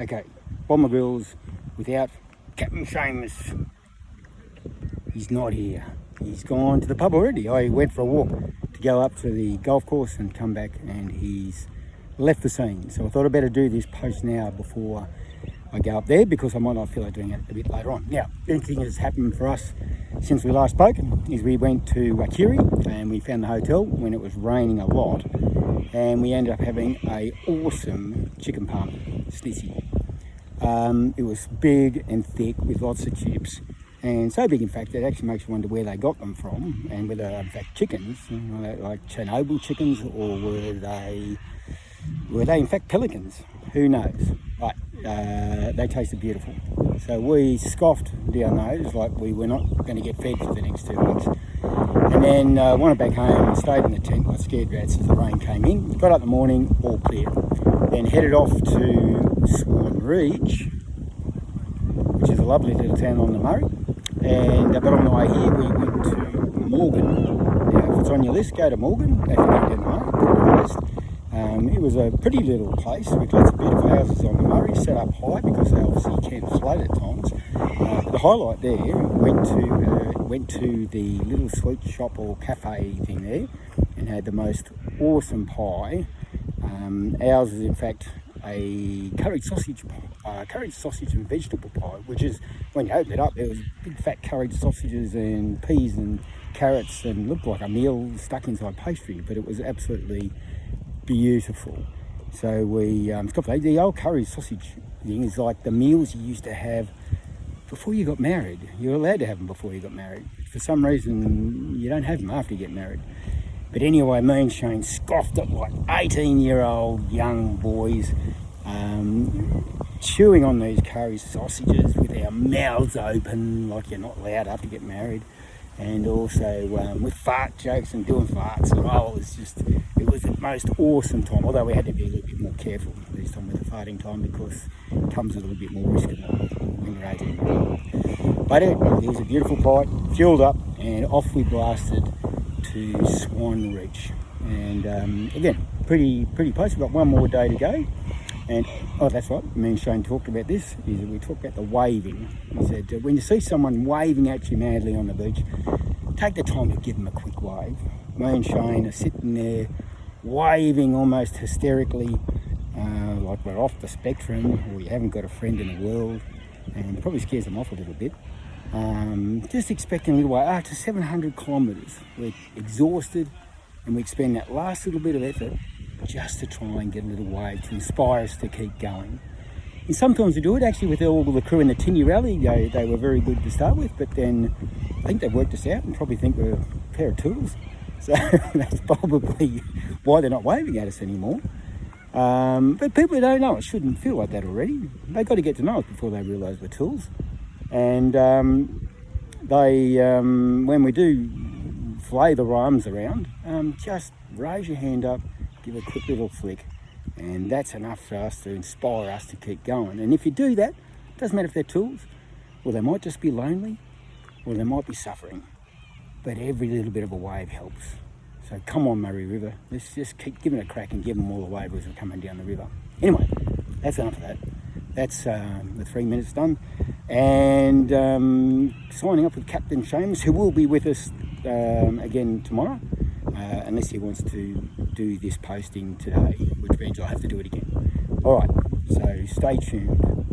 Okay, Bomber Grills without Captain Seamus. He's not here. He's gone to the pub already. I went for a walk to go up to the golf course and come back, and he's left the scene. So I thought I'd better do this post now before I go up there, because I might not feel like doing it a bit later on. Now, anything that's happened for us since we last spoke is we went to Wakiri and we found the hotel when it was raining a lot, and we ended up having a awesome chicken parm snitzy. It was big and thick with lots of chips, and so big in fact that it actually makes you wonder where they got them from, and whether in fact chickens, like Chernobyl chickens, or were they in fact pelicans? Who knows? But they tasted beautiful. So we scoffed down those like we were not going to get fed for the next 2 weeks. And then wanted back home and stayed in the tent like scared rats as the rain came in. Got up in the morning, all clear. Then headed off to Swan Reach, which is a lovely little town on the Murray. And but on the way here we went to Morgan. Now if it's on your list, go to Morgan. If you don't know, put it on the list. It was a pretty little place with lots of beautiful houses on the Murray, set up high because they obviously can flood at times. The highlight there, went to the little sweet shop or cafe thing there and had the most awesome pie. Ours is in fact a curried sausage and vegetable pie, which is, when you open it up, there was big fat curried sausages and peas and carrots and looked like a meal stuck inside pastry, but it was absolutely beautiful. So we the old curry sausage thing is like the meals you used to have before you got married. You're allowed to have them before you got married. For some reason you don't have them after you get married. But anyway, me and Shane scoffed at like 18-year-old young boys chewing on these curry sausages with our mouths open like you're not allowed after you get married, and also with fart jokes and doing farts. And it was the most awesome time, although we had to be a little bit more careful this time with the farting time, because it comes with a little bit more risk when you're 18. But it was a beautiful bite, fueled up, and off we blasted to Swan Reach. And again, pretty close. We've got one more day to go. And that's right, me and Shane talked about this, is we talked about the waving. He said, when you see someone waving at you madly on the beach, take the time to give them a quick wave. Me and Shane are sitting there waving almost hysterically, like we're off the spectrum, or we haven't got a friend in the world, and it probably scares them off a little bit. Just expecting a little way. After 700 kilometres, we're exhausted, and we expend that last little bit of effort just to try and get a little wave to inspire us to keep going. And sometimes we do it actually with all the crew in the Tinny Rally. They were very good to start with, but then I think they've worked us out and probably think we're a pair of tools. So that's probably why they're not waving at us anymore. But people who don't know it shouldn't feel like that already. They've got to get to know us before they realise we're tools. And when we do flay the rhymes around, just raise your hand up, give a quick little flick, and that's enough for us to inspire us to keep going. And if you do that, it doesn't matter if they're tools, or they might just be lonely, or they might be suffering, but every little bit of a wave helps. So come on, Murray River, let's just keep giving it a crack and give them all the wave as we're coming down the river. Anyway, that's enough of that. That's the 3 minutes done. And signing off with Captain Seamus, who will be with us again tomorrow, unless he wants to do this posting today, which means I'll have to do it again. All right, so stay tuned.